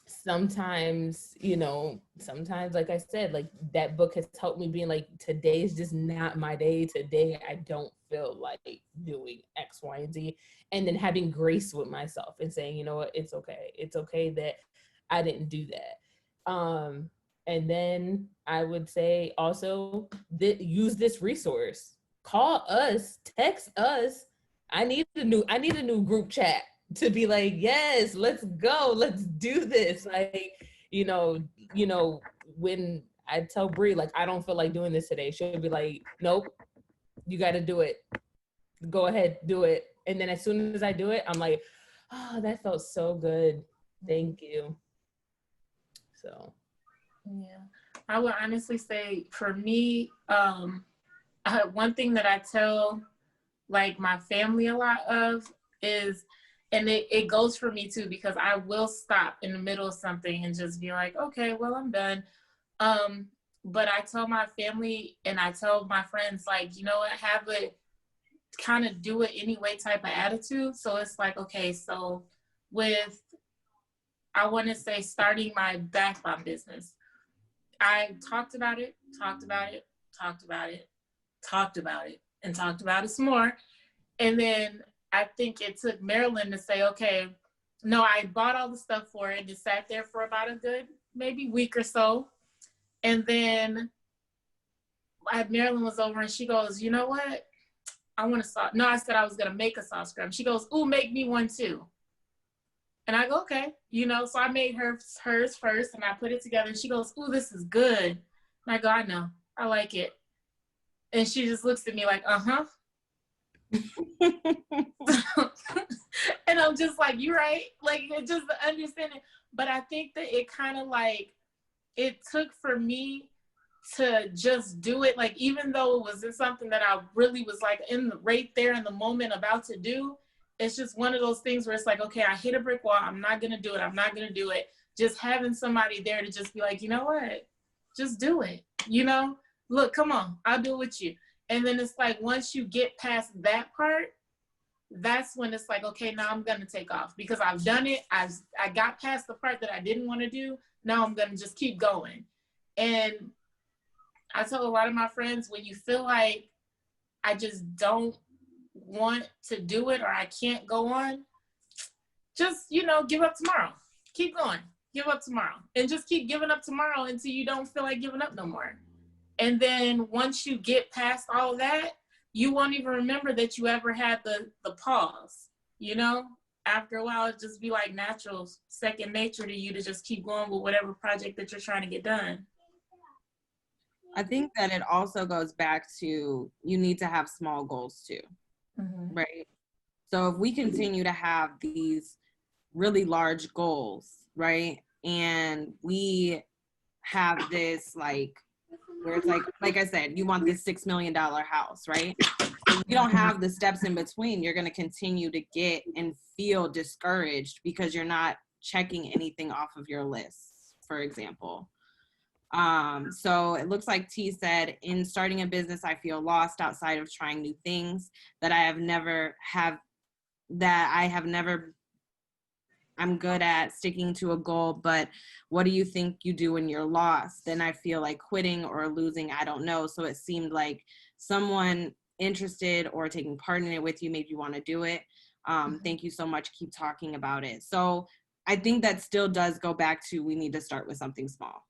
Sometimes, like I said, like that book has helped me being like, today is just not my day. Today, I don't feel like doing X, Y, and Z. And then having grace with myself and saying, you know what, it's okay. It's okay that I didn't do that. And then I would say also use this resource. Call us, text us. I need a new group chat to be like, yes, let's go, let's do this. Like, when I tell Bree, like, I don't feel like doing this today, she'll be like, nope, you got to do it. Go ahead, do it. And then as soon as I do it, I'm like, oh, that felt so good. Thank you. So. Yeah, I would honestly say for me, one thing that I tell like my family a lot of is, and it goes for me too, because I will stop in the middle of something and just be like, okay, well, I'm done. But I tell my family and I tell my friends, like, you know what, have a kind of do it anyway type of attitude. So it's like, okay, so with, I want to say starting my bath bomb business, I talked about it, and talked about it some more. And then I think it took Marilyn to say, okay, no, I bought all the stuff for it and it sat there for about a good maybe week or so. And then Marilyn was over and she goes, you know what? I want a sauce. No, I said I was going to make a sauce scrub. She goes, ooh, make me one too. And I go, okay, so I made hers first and I put it together and she goes, ooh, this is good. And I go, I know, I like it. And she just looks at me like, uh-huh. And I'm just like, you're right. Like, it just understanding. But I think that it kind of like, it took for me to just do it. Like, even though it wasn't something that I really was like right there in the moment about to do, it's just one of those things where it's like, okay, I hit a brick wall. I'm not going to do it. Just having somebody there to just be like, you know what? Just do it. Look, come on, I'll do it with you. And then it's like, once you get past that part, that's when it's like, okay, now I'm going to take off because I've done it. I got past the part that I didn't want to do. Now I'm going to just keep going. And I tell a lot of my friends, when you feel like I just don't want to do it or I can't go on, just, give up tomorrow. Keep going. Give up tomorrow. And just keep giving up tomorrow until you don't feel like giving up no more. And then once you get past all of that, you won't even remember that you ever had the pause, After a while, it just be like natural second nature to you to just keep going with whatever project that you're trying to get done. I think that it also goes back to you need to have small goals too, right? So if we continue to have these really large goals, right, and we have this like where it's like I said, you want this $6 million house, right? If you don't have the steps in between, you're going to continue to get and feel discouraged because you're not checking anything off of your list, for example. So it looks like T said, in starting a business, I feel lost outside of trying new things that I'm good at sticking to a goal, but what do you think you do when you're lost? Then I feel like quitting or losing, I don't know. So it seemed like someone interested or taking part in it with you made you want to do it. Thank you so much. Keep talking about it. So I think that still does go back to, we need to start with something small.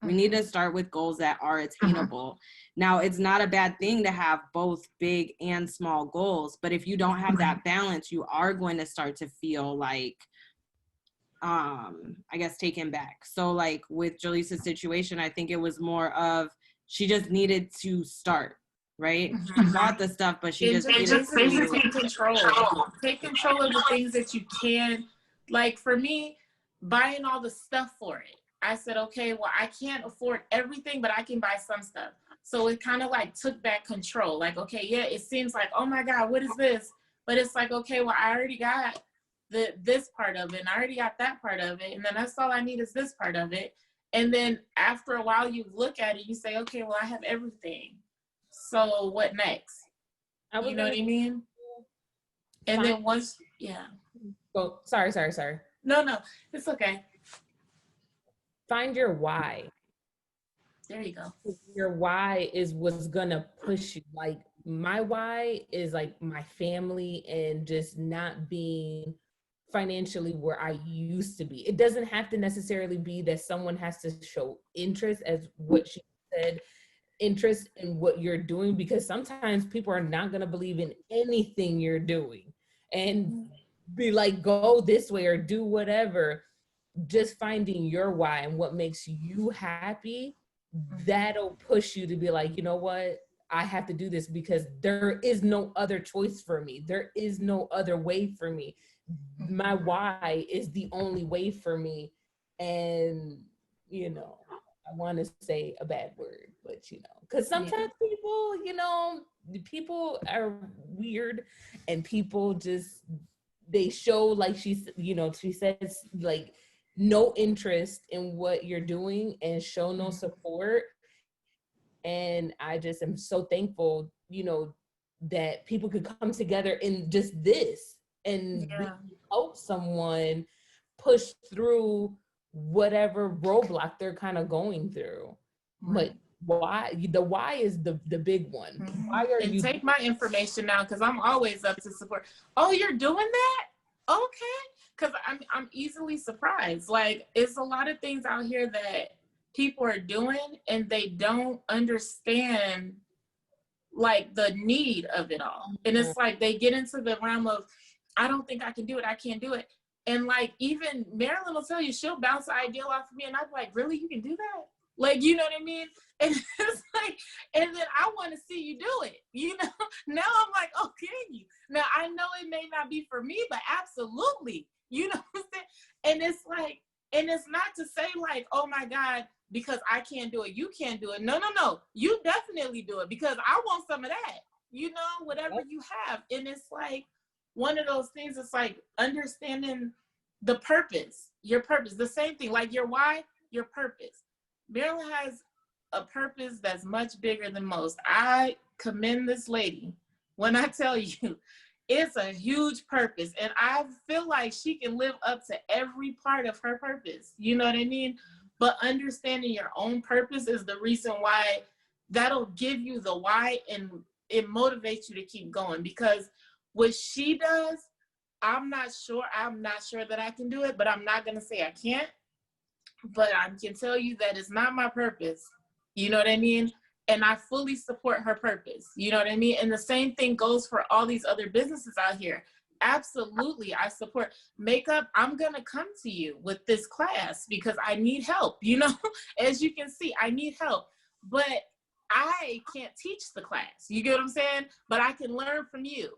We need to start with goals that are attainable. Now, it's not a bad thing to have both big and small goals, but if you don't have that balance, you are going to start to feel like, I guess, taken back. So like with Jaleesa's situation, I think it was more of, she just needed to start, right? She bought the stuff, but she just needed to to take control. Take control of the things that you can. Like for me, buying all the stuff for it. I said, okay, well, I can't afford everything, but I can buy some stuff. So it kind of like took back control. Like, okay, yeah, it seems like, oh my God, what is this? But it's like, okay, well, I already got this part of it, and I already got that part of it, and then that's all I need is this part of it. And then after a while, you look at it, you say, okay, well, I have everything. So what next? You know what I mean? And then once, yeah. Oh, sorry. No, it's okay. Find your why. There you go. Your why is what's gonna push you. Like my why is like my family and just not being financially where I used to be. It doesn't have to necessarily be that someone has to show interest, as what she said, interest in what you're doing, because sometimes people are not going to believe in anything you're doing and be like, go this way or do whatever. Just finding your why and what makes you happy, that'll push you to be like, you know what? I have to do this because there is no other choice for me. There is no other way for me. My why is the only way for me. And, you know, I want to say a bad word, but, you know, because sometimes people, you know, people are weird and people just, they show, like she's, you know, she says like no interest in what you're doing and show no support. And I just am so thankful, you know, that people could come together in just this and help someone push through whatever roadblock they're kind of going through. But why? The why is the big one. Why are you? Take my information now, because I'm always up to support. Oh, you're doing that? Okay. Because I'm easily surprised. Like, it's a lot of things out here that people are doing and they don't understand like the need of it all. And it's like they get into the realm of, I don't think I can do it, I can't do it. And like even Marilyn will tell you, she'll bounce the idea off of me and I'm like, really, you can do that? Like, you know what I mean? And it's like, and then I want to see you do it, you know? Now I'm like, oh, can you? Now I know it may not be for me, but absolutely, you know what I'm saying? And it's like, and it's not to say like, oh my God, because I can't do it, you can't do it. No, you definitely do it, because I want some of that, you know, whatever you have. And it's like one of those things, it's like understanding the purpose, your purpose, the same thing, like your why, your purpose. Marilyn has a purpose that's much bigger than most. I commend this lady when I tell you, it's a huge purpose. And I feel like she can live up to every part of her purpose. You know what I mean? But understanding your own purpose is the reason why that'll give you the why, and it motivates you to keep going. Because what she does, I'm not sure that I can do it, but I'm not going to say I can't. But I can tell you that it's not my purpose. You know what I mean? And I fully support her purpose. You know what I mean? And the same thing goes for all these other businesses out here. Absolutely, I support makeup. I'm going to come to you with this class because I need help. You know, as you can see, I need help. But I can't teach the class. You get what I'm saying? But I can learn from you.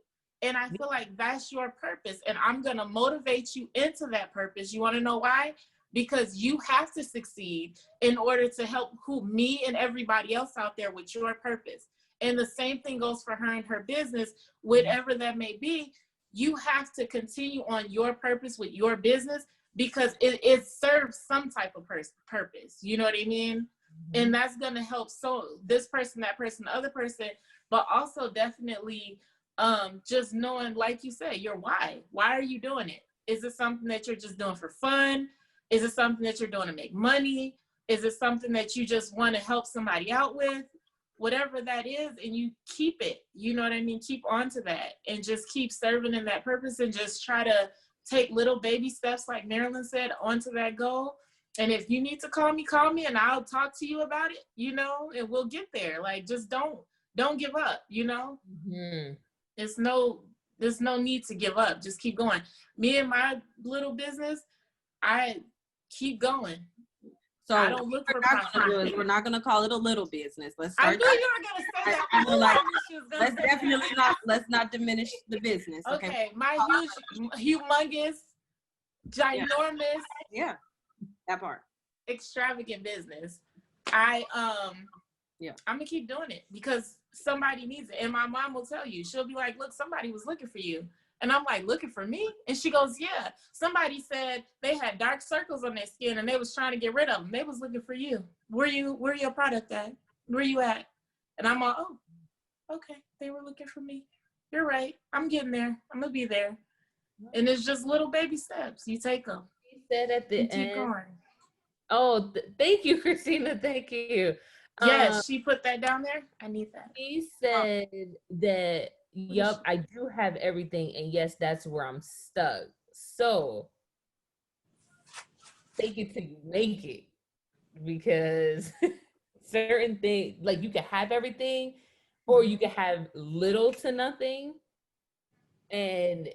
And I feel like that's your purpose. And I'm going to motivate you into that purpose. You want to know why? Because you have to succeed in order to help me and everybody else out there with your purpose. And the same thing goes for her and her business, whatever that may be. You have to continue on your purpose with your business because it serves some type of purpose. You know what I mean? And that's going to help this person, that person, the other person, but also definitely just knowing, like you said, your why. Why are you doing it? Is it something that you're just doing for fun? Is it something that you're doing to make money? Is it something that you just want to help somebody out with? Whatever that is, and you keep it, you know what I mean? Keep on to that and just keep serving in that purpose and just try to take little baby steps, like Marilyn said, onto that goal. And if you need to call me and I'll talk to you about it, you know, and we'll get there. Like, just don't give up, you know? Mm-hmm. There's no need to give up. Just keep going. Me and my little business, I keep going. So I don't look for we're not gonna call it a little business. Let's start. I knew you were gonna say that. Let's not diminish the business. Okay, my humongous, ginormous, that part, extravagant business. I'm gonna keep doing it because somebody needs it, and my mom will tell you. She'll be like, "Look, somebody was looking for you." And I'm like, looking for me? And she goes, yeah. Somebody said they had dark circles on their skin and they was trying to get rid of them. They was looking for you. Where your product at? Where you at? And I'm all, oh, okay. They were looking for me. You're right. I'm getting there. I'm going to be there. And it's just little baby steps. You take them. She said at the end. Keep going. Oh, thank you, Christina. Thank you. Yes, she put that down there. I need that. She said that, yup, I do have everything, and yes, that's where I'm stuck. So take it till you make it, because certain things, like, you can have everything, or you can have little to nothing. And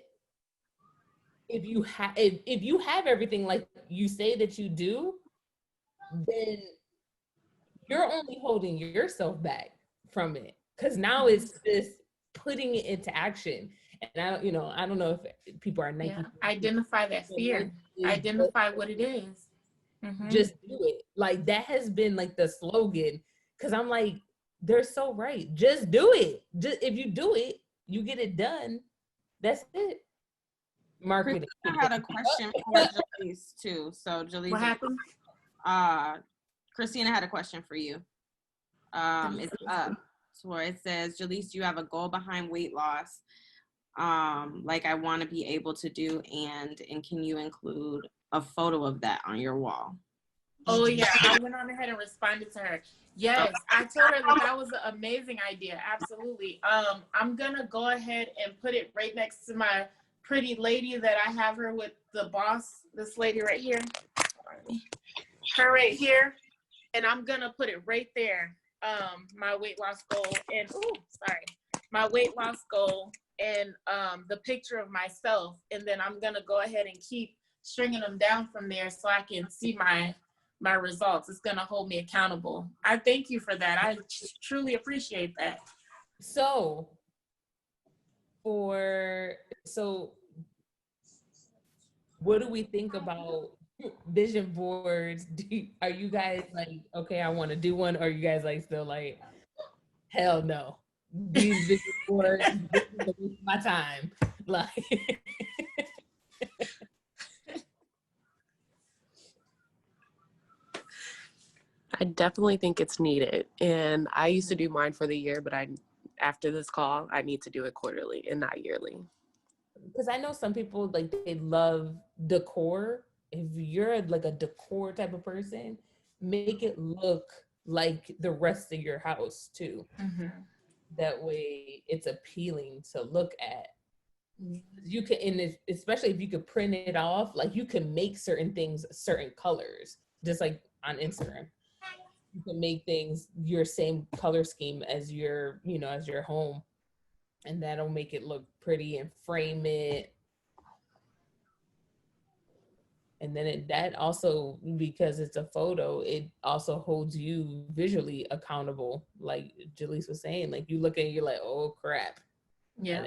if you have everything, like you say that you do, then you're only holding yourself back from it, because now it's just putting it into action. And I don't know if people are Nike. Yeah. Identify that fear. Identify what it is. Mm-hmm. Just do it. Like, that has been like the slogan, because I'm like, they're so right. Just do it. Just if you do it, you get it done. That's it. Marketing. I had a question for Jalise too. So Jalise, what happened? Christina had a question for you. It's up. Where it says, Jalise, you have a goal behind weight loss, like I want to be able to do, and can you include a photo of that on your wall? Oh yeah, I went on ahead and responded to her. Yes, I told her that was an amazing idea. Absolutely. I'm gonna go ahead and put it right next to my pretty lady that I have her with, the boss. This lady right here, her right here, and I'm gonna put it right there. My weight loss goal and my weight loss goal and the picture of myself, and then I'm gonna go ahead and keep stringing them down from there so I can see my results. It's gonna hold me accountable. I thank you for that. I truly appreciate that. So what do we think about vision boards? Are you guys like, okay, I want to do one, or are you guys like still like, hell no, these vision boards, this is a waste of my time? Like, I definitely think it's needed, and I used to do mine for the year, but after this call, I need to do it quarterly and not yearly. Because I know some people, like, they love decor. If you're like a decor type of person, make it look like the rest of your house too. Mm-hmm. That way it's appealing to look at. You can, and especially if you could print it off, like, you can make certain things certain colors, just like on Instagram. You can make things your same color scheme as your home, and that'll make it look pretty and frame it. And then that also, because it's a photo, it also holds you visually accountable. Like Jalise was saying, like you look at it, you're like, oh crap. Yeah.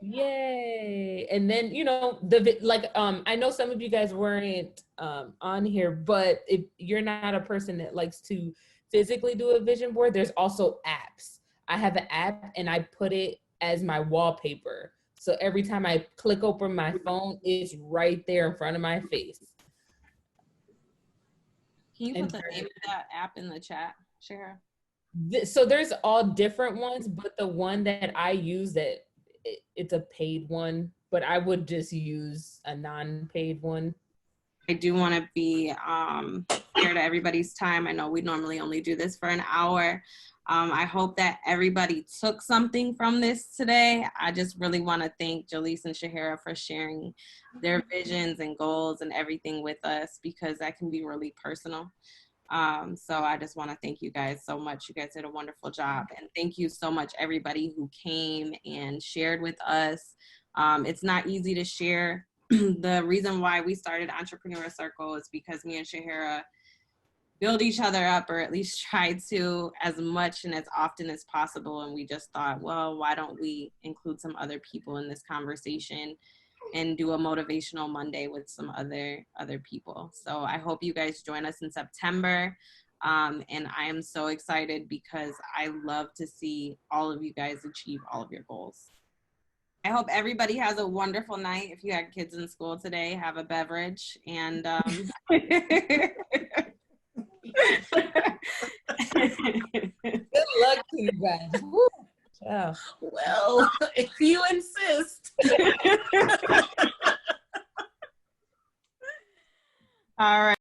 Yay. And then, you know, I know some of you guys weren't on here, but if you're not a person that likes to physically do a vision board, there's also apps. I have an app and I put it as my wallpaper. So every time I click open my phone, it's right there in front of my face. Can you put the name of that app in the chat, Shara? So there's all different ones, but the one that I use it's a paid one, but I would just use a non-paid one. I do want to be fair to everybody's time. I know we normally only do this for an hour. I hope that everybody took something from this today. I just really want to thank Jalise and Shahara for sharing their visions and goals and everything with us, because that can be really personal. So I just want to thank you guys so much. You guys did a wonderful job. And thank you so much, everybody who came and shared with us. It's not easy to share. The reason why we started Entrepreneur Circle is because me and Shahara build each other up, or at least try to, as much and as often as possible. And we just thought, well, why don't we include some other people in this conversation and do a motivational Monday with some other people. So I hope you guys join us in September. And I am so excited because I love to see all of you guys achieve all of your goals. I hope everybody has a wonderful night. If you had kids in school today, have a beverage and Good luck to you guys. Woo. Yeah. Well, if you insist. All right.